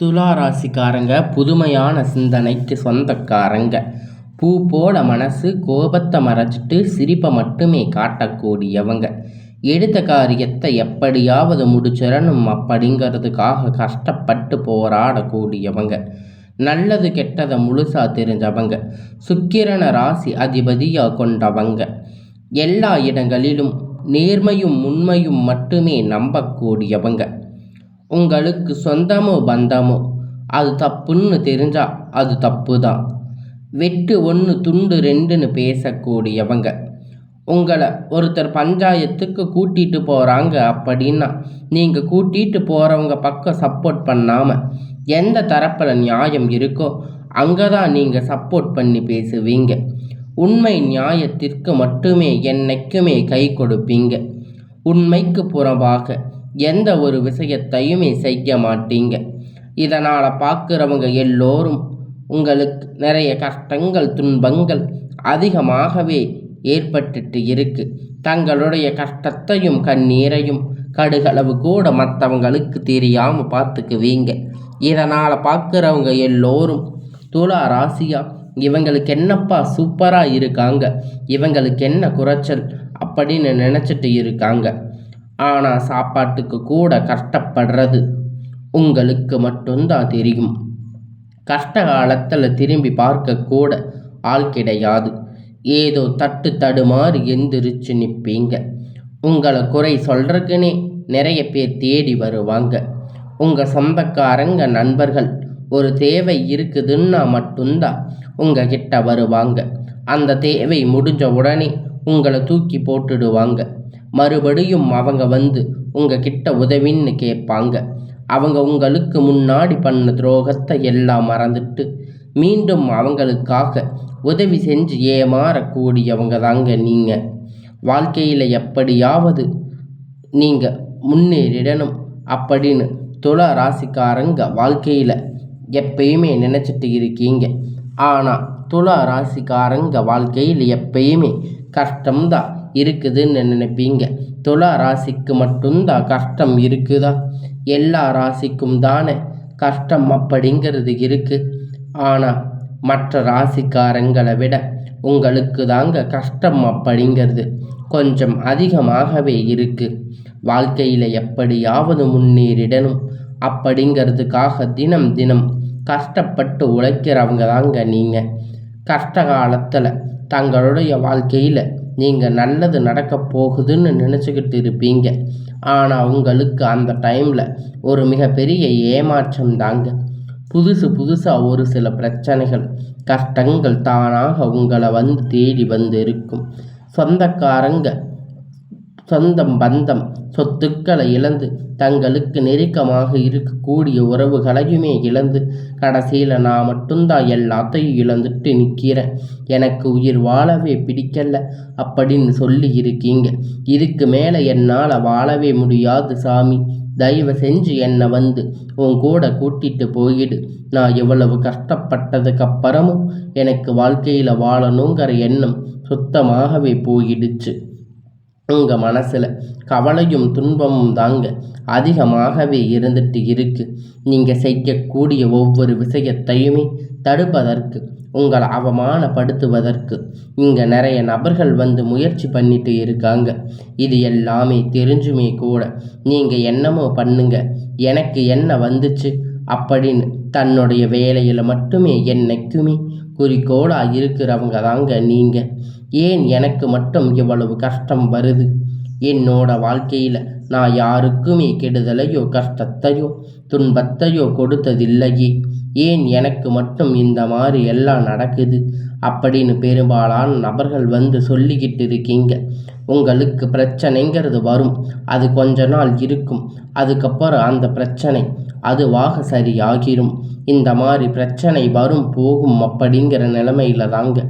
துலா ராசிக்காரங்க புதுமையான சிந்தனைக்கு சொந்தக்காரங்க. பூ போல மனசு, கோபத்தை மறைச்சிட்டு சிரிப்பை மட்டுமே காட்டக்கூடியவங்க. எடுத்த காரியத்தை எப்படியாவது முடிச்சிடணும் அப்படிங்கிறதுக்காக கஷ்டப்பட்டு போராடக்கூடியவங்க. நல்லது கெட்டதை முழுசா தெரிஞ்சவங்க. சுக்கிரன ராசி அதிபதியாக கொண்டவங்க. எல்லா இடங்களிலும் நேர்மையும் உண்மையும் மட்டுமே நம்பக்கூடியவங்க. உங்களுக்கு சொந்தமோ பந்தமோ அது தப்புன்னு தெரிஞ்சா அது தப்பு தான். வெட்டு ஒன்று துண்டு ரெண்டுன்னு பேசக்கூடியவங்க. உங்களை ஒருத்தர் பஞ்சாயத்துக்கு கூட்டிகிட்டு போகிறாங்க அப்படின்னா நீங்கள் கூட்டிகிட்டு போகிறவங்க பக்கம் சப்போர்ட் பண்ணாமல் எந்த தரப்பில் நியாயம் இருக்கோ அங்கே தான் நீங்கள் சப்போர்ட் பண்ணி பேசுவீங்க. உண்மை நியாயத்திற்கு மட்டுமே என்னைக்குமே கை கொடுப்பீங்க. உண்மைக்கு புறம்பாக எந்த ஒரு விஷயத்தையுமே செய்ய மாட்டீங்க. இதனால் பார்க்குறவங்க எல்லோரும் உங்களுக்கு நிறைய கஷ்டங்கள் துன்பங்கள் அதிகமாகவே ஏற்பட்டுட்டு இருக்கு. தங்களுடைய கஷ்டத்தையும் கண்ணீரையும் கடுகளவு கூட மற்றவங்களுக்கு தெரியாமல் பார்த்துக்குவீங்க. இதனால் பார்க்குறவங்க எல்லோரும் துலா ராசியா இவங்களுக்கு என்னப்பா சூப்பராக இருக்காங்க, இவங்களுக்கு என்ன குறைச்சல் அப்படின்னு நினச்சிட்டு இருக்காங்க. ஆனால் சாப்பாட்டுக்கு கூட கஷ்டப்படுறது உங்களுக்கு மட்டும்தான் தெரியும். கஷ்ட காலத்தில் திரும்பி பார்க்க கூட ஆள் கிடையாது. ஏதோ தட்டு தடுமாறி எந்திரிச்சு நிற்பீங்க. உங்களை குறை சொல்கிறதுக்குன்னே நிறைய பேர் தேடி வருவாங்க. உங்கள் சொந்தக்காரங்க நண்பர்கள் ஒரு தேவை இருக்குதுன்னா மட்டும்தான் உங்ககிட்ட வருவாங்க. அந்த தேவை முடிஞ்ச உடனே உங்களை தூக்கி போட்டுடுவாங்க. மறுபடியும் அவங்க வந்து உங்ககிட்ட உதவின்னு கேட்பாங்க. அவங்க உங்களுக்கு முன்னாடி பண்ண துரோகத்தை எல்லாம் மறந்துட்டு மீண்டும் அவங்களுக்காக உதவி செஞ்சு ஏமாறக்கூடியவங்க தாங்க நீங்கள். வாழ்க்கையில் எப்படியாவது நீங்கள் முன்னேறிடணும் அப்படின்னு துலா ராசிக்காரங்க வாழ்க்கையில் எப்பயுமே நினச்சிட்டு இருக்கீங்க. ஆனால் துலா ராசிக்காரங்க வாழ்க்கையில் எப்பயுமே கஷ்டம்தான் இருக்குதுன்னு நினைப்பீங்க. துலா ராசிக்கு மட்டும்தான் கஷ்டம் இருக்குதா? எல்லா ராசிக்கும் தானே கஷ்டம் அப்படிங்கிறது இருக்குது. ஆனால் மற்ற ராசிக்காரங்களை விட உங்களுக்கு தாங்க கஷ்டம் அப்படிங்கிறது கொஞ்சம் அதிகமாகவே இருக்குது. வாழ்க்கையில் எப்படியாவது முன்னேறிடணும் அப்படிங்கிறதுக்காக தினம் தினம் கஷ்டப்பட்டு உழைக்கிறவங்க தாங்க நீங்கள். கஷ்ட காலத்தில் தங்களுடைய வாழ்க்கையில் நீங்கள் நல்லது நடக்க போகுதுன்னு நினச்சிக்கிட்டு இருப்பீங்க. ஆனால் உங்களுக்கு அந்த டைமில் ஒரு மிகப்பெரிய ஏமாற்றம் தாங்க. புதுசாக ஒரு சில பிரச்சனைகள் கஷ்டங்கள் தானாக உங்களை வந்து தேடி வந்து இருக்கும். சொந்தக்காரங்க சொந்தம் பந்தம் சொத்துக்களை இழந்து தங்களுக்கு நெருக்கமாக இருக்கக்கூடிய உறவுகளையுமே இழந்து கடைசியில் நான் மட்டும்தான் எல்லாத்தையும் இழந்துட்டு நிற்கிறேன், எனக்கு உயிர் வாழவே பிடிக்கல அப்படின்னு சொல்லி இருக்கீங்க. இதுக்கு மேலே என்னால் வாழவே முடியாது சாமி, தயவு செஞ்சு என்னை வந்து உன் கூட கூட்டிகிட்டு போயிடு. நான் எவ்வளவு கஷ்டப்பட்டதுக்கப்புறமும் எனக்கு வாழ்க்கையில் வாழணுங்கிற எண்ணம் சுத்தமாகவே போயிடுச்சு. உங்கள் மனசில் கவலையும் துன்பமும் தாங்க அதிகமாகவே இருந்துட்டு இருக்கு. நீங்கள் செய்யக்கூடிய ஒவ்வொரு விஷயத்தையுமே தடுப்பதற்கு, உங்களை அவமானப்படுத்துவதற்கு இங்கே நிறைய நபர்கள் வந்து முயற்சி பண்ணிட்டு இருக்காங்க. இது எல்லாமே தெரிஞ்சுமே கூட நீங்கள் என்னமோ பண்ணுங்க, எனக்கு என்ன வந்துச்சு அப்படின்னு தன்னுடைய வேலையில் மட்டுமே என்னைக்குமே குறிக்கோளாக இருக்கிறவங்க தாங்க நீங்கள். ஏன் எனக்கு மட்டும் இவ்வளவு கஷ்டம் வருது? என்னோட வாழ்க்கையில் நான் யாருக்குமே கெடுதலையோ கஷ்டத்தையோ துன்பத்தையோ கொடுத்ததில்லையே, ஏன் எனக்கு மட்டும் இந்த மாதிரி எல்லாம் நடக்குது அப்படின்னு பெரும்பாலான நபர்கள் வந்து சொல்லிக்கிட்டு இருக்கீங்க. உங்களுக்கு பிரச்சனைங்கிறது வரும், அது கொஞ்ச நாள் இருக்கும், அதுக்கப்புறம் அந்த பிரச்சனை அதுவாக சரியாகிரும். இந்த மாதிரி பிரச்சனை வரும் போகும் அப்படிங்கிற நிலைமையில தாங்க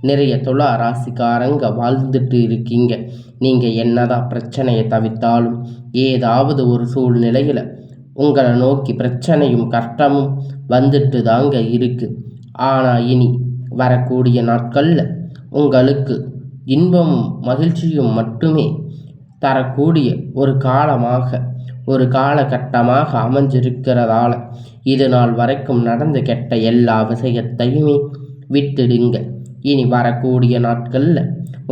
நிறைய துலா ராசிக்காரங்க வாழ்ந்துட்டு இருக்கீங்க. நீங்கள் என்னதான் பிரச்சனையை தவிர்த்தாலும் ஏதாவது ஒரு சூழ்நிலையில் உங்களை நோக்கி பிரச்சனையும் கஷ்டமும் வந்துட்டு தாங்க இருக்குது. ஆனால் இனி வரக்கூடிய நாட்களில் உங்களுக்கு இன்பமும் மகிழ்ச்சியும் மட்டுமே தரக்கூடிய ஒரு காலமாக ஒரு காலகட்டமாக அமைஞ்சிருக்கிறதால இது நாள் வரைக்கும் நடந்து கெட்ட எல்லா விஷயத்தையுமே விட்டுடுங்க. இனி வரக்கூடிய நாட்களில்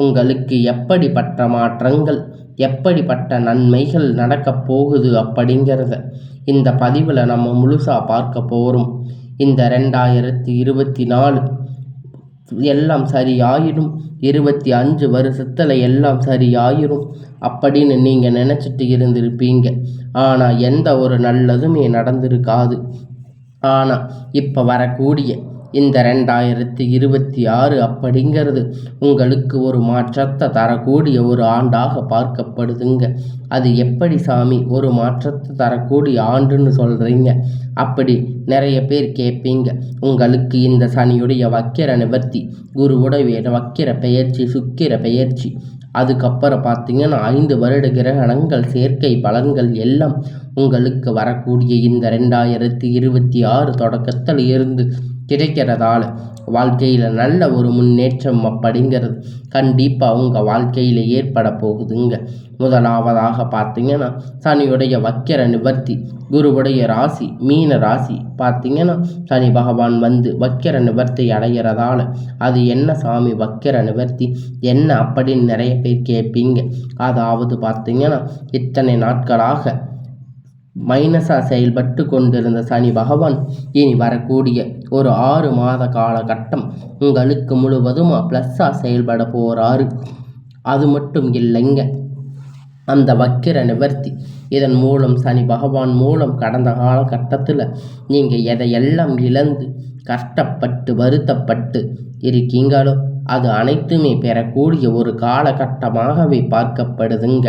உங்களுக்கு எப்படிப்பட்ட மாற்றங்கள், எப்படிப்பட்ட நன்மைகள் நடக்கப் போகுது அப்படிங்கிறத இந்த பதிவில் நம்ம முழுசாக பார்க்க போகிறோம். இந்த 2024 எல்லாம் சரியாயிடும், 25 வருஷத்தில் எல்லாம் சரியாயிடும் அப்படின்னு நீங்கள் நினச்சிட்டு இருந்திருப்பீங்க. ஆனால் எந்த ஒரு நல்லதுமே நடந்திருக்காது. ஆனால் இப்போ வரக்கூடிய இந்த 2026 அப்படிங்கிறது உங்களுக்கு ஒரு மாற்றத்தை தரக்கூடிய ஒரு ஆண்டாக பார்க்கப்படுதுங்க. அது எப்படி சாமி ஒரு மாற்றத்தை தரக்கூடிய ஆண்டுன்னு சொல்கிறீங்க அப்படி நிறைய பேர் கேட்பீங்க. உங்களுக்கு இந்த சனியுடைய வக்கிர நிவர்த்தி, குருவுடைய வக்கிர பெயர்ச்சி, சுக்கிர பெயர்ச்சி, அதுக்கப்புறம் பார்த்தீங்கன்னா 5 வருட கிரகணங்கள் சேர்க்கை பலன்கள் எல்லாம் உங்களுக்கு வரக்கூடிய இந்த 2026 தொடக்கத்தில் இருந்து கிடைக்கிறதால வாழ்க்கையில் நல்ல ஒரு முன்னேற்றம் அப்படிங்கிறது கண்டிப்பாக உங்கள் வாழ்க்கையில் ஏற்பட போகுதுங்க. முதலாவதாக பார்த்தீங்கன்னா சனியுடைய வக்கிர நிவர்த்தி, குருவுடைய ராசி மீன ராசி பார்த்தீங்கன்னா சனி பகவான் வந்து வக்கிர நிவர்த்தி அடைகிறதால அது என்ன சாமி வக்கிர நிவர்த்தி என்ன அப்படின்னு நிறைய பேர் கேட்பீங்க. அதாவது பார்த்தீங்கன்னா இத்தனை நாட்களாக மைனஸாக செயல்பட்டு கொண்டிருந்த சனி பகவான் இனி வரக்கூடிய ஒரு 6 மாத காலகட்டம் உங்களுக்கு முழுவதுமாக ப்ளஸ்ஸாக செயல்பட போகிறாரு. அது மட்டும் இல்லைங்க, அந்த வக்கிர நிவர்த்தி இதன் மூலம் சனி பகவான் மூலம் கடந்த காலகட்டத்தில் நீங்கள் எதையெல்லாம் இழந்து கஷ்டப்பட்டு வருத்தப்பட்டு இருக்கீங்களோ அது அனைத்துமே பெறக்கூடிய ஒரு காலகட்டமாகவே பார்க்கப்படுதுங்க.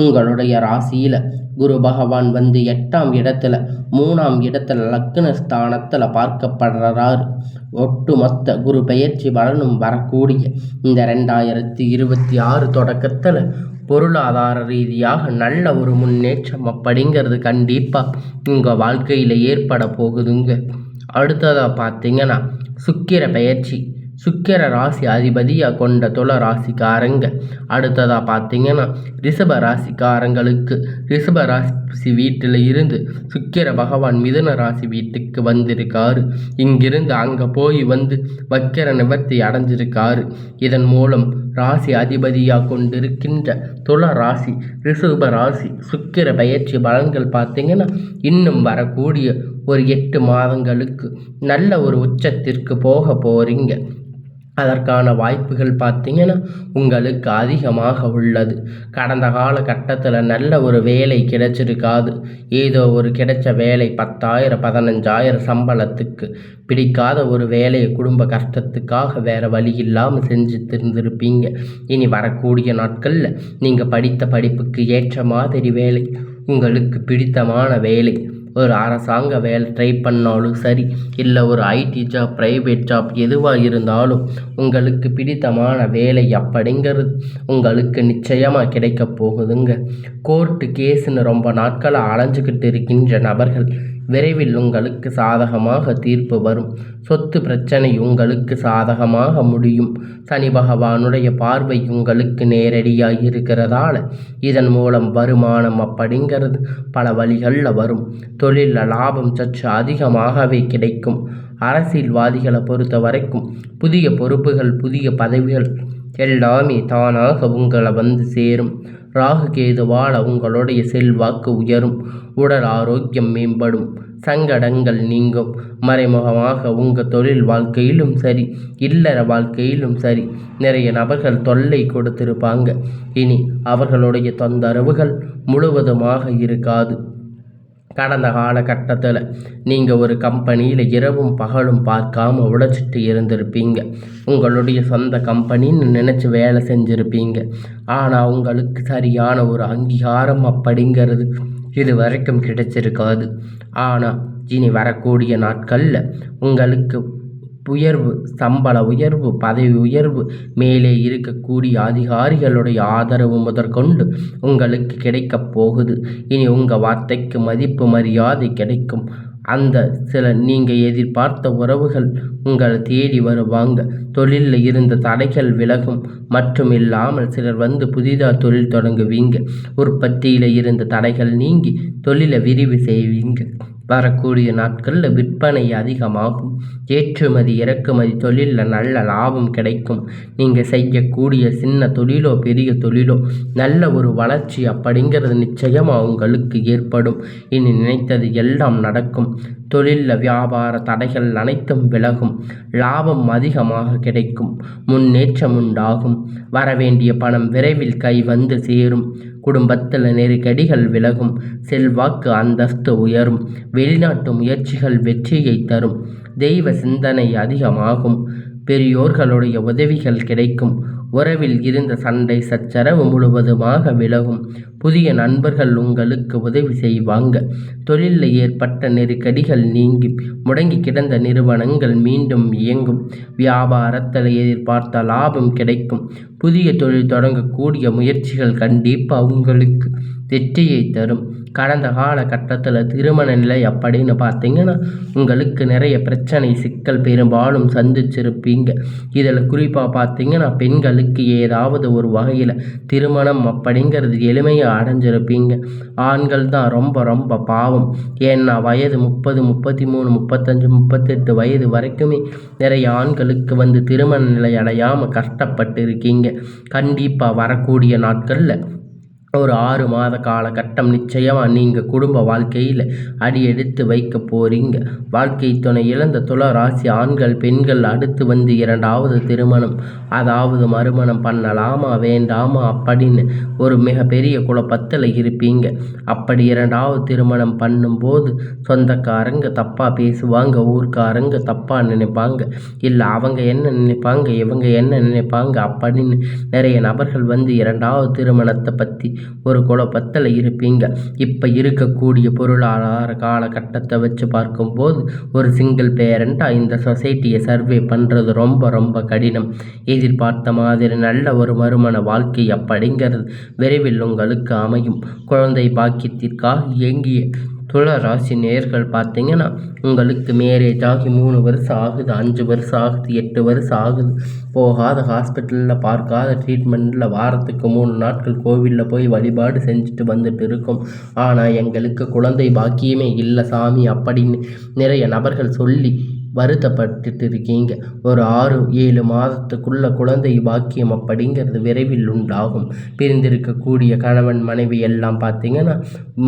உங்களுடைய ராசியில் குரு பகவான் வந்து 8ஆம் இடத்துல 3ஆம் இடத்துல லக்ன ஸ்தானத்தில் பார்க்கப்படுறாரு. ஒட்டுமொத்த குரு பெயர்ச்சி பலனும் வரக்கூடிய இந்த 2026 தொடக்கத்தில் பொருளாதார ரீதியாக நல்ல ஒரு முன்னேற்றம் அப்படிங்கிறது கண்டிப்பாக உங்கள் வாழ்க்கையில் ஏற்பட போகுதுங்க. அடுத்ததாக பார்த்தீங்கன்னா சுக்கிர பெயர்ச்சி, சுக்கிர ராசி அதிபதியாக கொண்ட துல ராசிக்காரங்க. அடுத்ததாக பார்த்தீங்கன்னா ரிஷப ராசிக்காரங்களுக்கு ரிஷப ராசி வீட்டில் இருந்து சுக்கிர பகவான் மிதுன ராசி வீட்டுக்கு வந்திருக்காரு. இங்கிருந்து அங்கே போய் வந்து வக்கிர நிவர்த்தி அடைஞ்சிருக்காரு. இதன் மூலம் ராசி அதிபதியாக கொண்டிருக்கின்ற துல ராசி ரிஷப ராசி சுக்கிர பயிற்சி பலன்கள் பார்த்தீங்கன்னா இன்னும் வரக்கூடிய ஒரு 8 மாதங்களுக்கு நல்ல ஒரு உச்சத்திற்கு போக போகிறீங்க. அதற்கான வாய்ப்புகள் பார்த்தீங்கன்னா உங்களுக்கு அதிகமாக உள்ளது. கடந்த காலகட்டத்தில் நல்ல ஒரு வேலை கிடைச்சிருக்காது. ஏதோ ஒரு கிடைச்ச வேலை 10,000 15,000 சம்பளத்துக்கு பிடிக்காத ஒரு வேலையை குடும்ப கஷ்டத்துக்காக வேறு வழி இல்லாமல் செஞ்சு திருந்திருப்பீங்க. இனி வரக்கூடிய நாட்களில் நீங்கள் படித்த படிப்புக்கு ஏற்ற மாதிரி வேலை, உங்களுக்கு பிடித்தமான வேலை, ஒரு அரசாங்க வேலை ட்ரை பண்ணாலும் சரி, இல்லை ஒரு ஐடி ஜாப், ப்ரைவேட் ஜாப் எதுவாக இருந்தாலும் உங்களுக்கு பிடித்தமான வேலை அப்படிங்கிறது உங்களுக்கு நிச்சயமாக கிடைக்க போகுதுங்க. கோர்ட்டு கேஸுன்னு ரொம்ப நாட்களாக அலைஞ்சிக்கிட்டு இருக்கின்ற நபர்கள் விரைவில் உங்களுக்கு சாதகமாக தீர்ப்பு வரும். சொத்து பிரச்சனை உங்களுக்கு சாதகமாக முடியும். சனி பகவானுடைய பார்வை உங்களுக்கு நேரடியாக இருக்கிறதால இதன் மூலம் வருமானம் அப்படிங்கிறது பல வழிகளில் வரும். தொழிலில் லாபம் சற்று அதிகமாகவே கிடைக்கும். அரசியல்வாதிகளை பொறுத்த வரைக்கும் புதிய பொறுப்புகள், புதிய பதவிகள் எல்லாமே தானாக உங்களை வந்து சேரும். ராகு கேதுவால் உங்களுடைய செல்வாக்கு உயரும். உடல் ஆரோக்கியம் மேம்படும். சங்கடங்கள் நீங்கும். மறைமுகமாக உங்கள் தொழில் வாழ்க்கையிலும் சரி, இல்லற வாழ்க்கையிலும் சரி நிறைய நபர்கள் தொல்லை கொடுத்திருப்பாங்க. இனி அவர்களுடைய தொந்தரவுகள் முழுவதுமாக இருக்காது. கடந்த காலகட்டத்தில் நீங்கள் ஒரு கம்பெனியில் இரவும் பகலும் பார்க்காம உழைச்சிட்டு இருந்திருப்பீங்க. உங்களுடைய சொந்த கம்பெனின்னு நினச்சி வேலை செஞ்சுருப்பீங்க. ஆனால் உங்களுக்கு சரியான ஒரு அங்கீகாரம் அப்படிங்கிறது இது வரைக்கும் கிடைச்சிருக்காது. ஆனால் இனி வரக்கூடிய நாட்களில் உங்களுக்கு உயர்வு, சம்பள உயர்வு, பதவி உயர்வு, மேலே இருக்கக்கூடிய அதிகாரிகளுடைய ஆதரவு முதற்கொண்டு உங்களுக்கு கிடைக்கப் போகுது. இனி உங்கள் வார்த்தைக்கு மதிப்பு மரியாதை கிடைக்கும். அந்த சில நீங்கள் எதிர்பார்த்த உறவுகள் உங்களை தேடி வருவாங்க. தொழிலில் இருந்த தடைகள் விலகும். மற்றும் இல்லாமல் சிலர் வந்து புதிதாக தொழில் தொடங்குவீங்க. உற்பத்தியில் இருந்த தடைகள் நீங்கி தொழிலை விரிவு செய்வீங்க. வரக்கூடிய நாட்களில் விற்பனை அதிகமாகும். ஏற்றுமதி இறக்குமதி தொழிலில் நல்ல லாபம் கிடைக்கும். நீங்கள் செய்யக்கூடிய சின்ன தொழிலோ பெரிய தொழிலோ நல்ல ஒரு வளர்ச்சி அப்படிங்கிறது நிச்சயமாக உங்களுக்கு ஏற்படும். இனி நினைத்தது எல்லாம் நடக்கும். தொழிலில் வியாபார தடைகள் அனைத்தும் விலகும். லாபம் அதிகமாக கிடைக்கும். முன்னேற்றம் உண்டாகும். வரவேண்டிய பணம் விரைவில் கை வந்து சேரும். குடும்பத்தில் நெருக்கடிகள் விலகும். செல்வாக்கு அந்தஸ்து உயரும். வெளிநாட்டு முயற்சிகள் வெற்றியை தரும். தெய்வ சிந்தனை அதிகமாகும். பெரியோர்களுடைய உதவிகள் கிடைக்கும். உறவில் இருந்த சண்டை சச்சரவு முழுவதுமாக விலகும். புதிய நண்பர்கள் உங்களுக்கு உதவி செய்வாங்க. தொழிலில் ஏற்பட்ட நெருக்கடிகள் நீங்கி முடங்கி கிடந்த நிறுவனங்கள் மீண்டும் இயங்கும். வியாபாரத்தில் எதிர்பார்த்த லாபம் கிடைக்கும். புதிய தொழில் தொடங்கக்கூடிய முயற்சிகள் கண்டிப்பாக உங்களுக்கு வெற்றியை தரும். கடந்த காலகட்டத்தில் திருமண நிலை அப்படின்னு பார்த்தீங்கன்னா உங்களுக்கு நிறைய பிரச்சனை சிக்கல் பெரும்பாலும் சந்திச்சிருப்பீங்க. இதில் குறிப்பாக பார்த்தீங்கன்னா பெண்களுக்கு ஏதாவது ஒரு வகையில் திருமணம் அப்படிங்கிறது எளிமையாக அடைஞ்சிருப்பீங்க. ஆண்கள் தான் ரொம்ப ரொம்ப பாவம். ஏன்னா வயது 30, 33, 35, 38 வயது வரைக்குமே நிறைய ஆண்களுக்கு திருமண நிலை அடையாமல் கஷ்டப்பட்டு இருக்கீங்க. கண்டிப்பாக வரக்கூடிய நாட்களில் ஒரு 6 மாத காலகட்டம் நிச்சயமாக நீங்கள் குடும்ப வாழ்க்கையில் அடி எடுத்து வைக்க போகிறீங்க. வாழ்க்கை துணை இழந்த துலா ராசி ஆண்கள் பெண்கள் அடுத்து 2வது திருமணம் அதாவது மறுமணம் பண்ணலாமா வேண்டாமா அப்படின்னு ஒரு மிகப்பெரிய குழப்பத்தில் இருப்பீங்க. அப்படி 2வது திருமணம் பண்ணும்போது சொந்தக்காரங்க தப்பாக பேசுவாங்க. ஊர்க்காரங்க தப்பாக நினைப்பாங்க. இல்லை அவங்க என்ன நினைப்பாங்க இவங்க என்ன நினைப்பாங்க அப்படின்னு நிறைய நபர்கள் 2வது திருமணத்தை பற்றி ஒரு குழப்பத்தில் இருப்பீங்க. இப்போ இருக்கக்கூடிய பொருளாதார காலகட்டத்தை வச்சு பார்க்கும்போது ஒரு சிங்கிள் பேரண்ட்டாக இந்த சொசைட்டியை சர்வே பண்ணுறது ரொம்ப ரொம்ப கடினம். எதிர்பார்த்த மாதிரி நல்ல ஒரு மறுமண வாழ்க்கை அப்படிங்கிறது விரைவில் உங்களுக்கு அமையும். குழந்தை பாக்கியத்திற்காக இயங்கிய துலா ராசி நேயர்கள் பார்த்தீங்கன்னா உங்களுக்கு மேரேஜ் ஆகி 3 வருஷம் ஆகுது, 5 வருஷம் ஆகுது, 8 வருஷம் ஆகுது. போகாத ஹாஸ்பிட்டலில் பார்க்காத ட்ரீட்மெண்ட்டில் வாரத்துக்கு 3 நாட்கள் கோவிலில் போய் வழிபாடு செஞ்சுட்டு வந்துட்டு இருக்கோம். ஆனால் எங்களுக்கு குழந்தை பாக்கியமே இல்லை சாமி அப்படின்னு நிறைய நபர்கள் சொல்லி வருத்தப்பட்டுட்டு இருக்கீங்க. ஒரு 6-7 மாதத்துக்குள்ள குழந்தை பாக்கியம் அப்படிங்கிறது விரைவில் உண்டாகும். பிரிந்திருக்கக்கூடிய கணவன் மனைவி எல்லாம் பார்த்தீங்கன்னா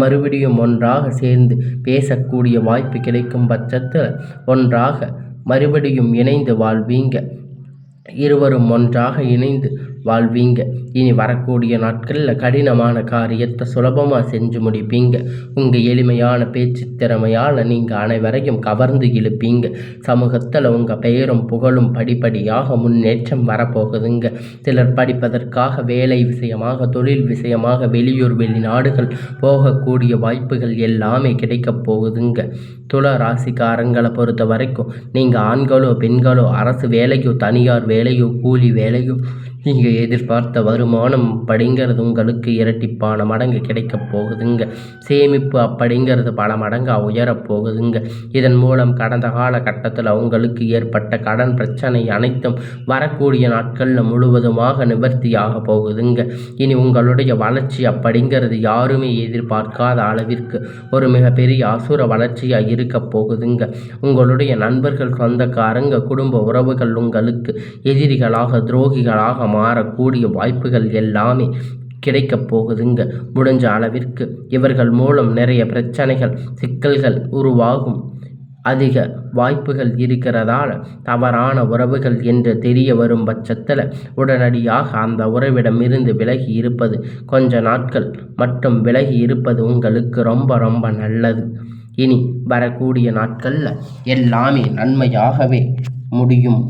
மறுபடியும் ஒன்றாக சேர்ந்து பேசக்கூடிய வாய்ப்பு கிடைக்கும் பட்சத்தில் ஒன்றாக மறுபடியும் இணைந்து வாழ்வீங்க. இருவரும் ஒன்றாக இணைந்து வாழ்வீங்க. இனி வரக்கூடிய நாட்களில் கடினமான காரியத்தை சுலபமாக செஞ்சு முடிப்பீங்க. உங்கள் எளிமையான பேச்சு திறமையால் நீங்கள் அனைவரையும் கவர்ந்து இழுப்பீங்க. சமூகத்தில் உங்கள் பெயரும் புகழும் படிப்படியாக முன்னேற்றம் வரப்போகுதுங்க. சிலர் படிப்பதற்காக வேலை விஷயமாக தொழில் விஷயமாக வெளியூர் வெளிநாடுகள் போகக்கூடிய வாய்ப்புகள் எல்லாமே கிடைக்கப் போகுதுங்க. துலா ராசிக்காரங்களை பொறுத்த வரைக்கும் நீங்கள் ஆண்களோ பெண்களோ அரசு வேலையோ தனியார் வேலையோ கூலி வேலையோ நீங்கள் எதிர்பார்த்த வருமானம் அப்படிங்கிறது உங்களுக்கு இரட்டிப்பான மடங்கு கிடைக்கப் போகுதுங்க. சேமிப்பு அப்படிங்கிறது பல மடங்காக உயரப்போகுதுங்க. இதன் மூலம் கடந்த காலகட்டத்தில் உங்களுக்கு ஏற்பட்ட கடன் பிரச்சனை அனைத்தும் வரக்கூடிய நாட்களில் முழுவதுமாக நிவர்த்தியாக போகுதுங்க. இனி உங்களுடைய வளர்ச்சி அப்படிங்கிறது யாருமே எதிர்பார்க்காத அளவிற்கு ஒரு மிகப்பெரிய அசுர வளர்ச்சியாக இருக்க போகுதுங்க. உங்களுடைய நண்பர்கள் சொந்தக்காரங்க குடும்ப உறவுகள் உங்களுக்கு எதிரிகளாக துரோகிகளாக மாறக்கூடிய வாய்ப்புகள் எல்லாமே கிடைக்கப் போகுதுங்க. முடிஞ்ச அளவிற்கு இவர்கள் மூலம் நிறைய பிரச்சனைகள் சிக்கல்கள் உருவாகும் அதிக வாய்ப்புகள் இருக்கிறதால தவறான உறவுகள் என்று தெரிய வரும் பட்சத்தில் உடனடியாக அந்த உறவிடமிருந்து விலகி இருப்பது கொஞ்ச நாட்கள் மட்டும் விலகி இருப்பது உங்களுக்கு ரொம்ப ரொம்ப நல்லது. இனி வரக்கூடிய நாட்களில் எல்லாமே நன்மையாகவே முடியும்.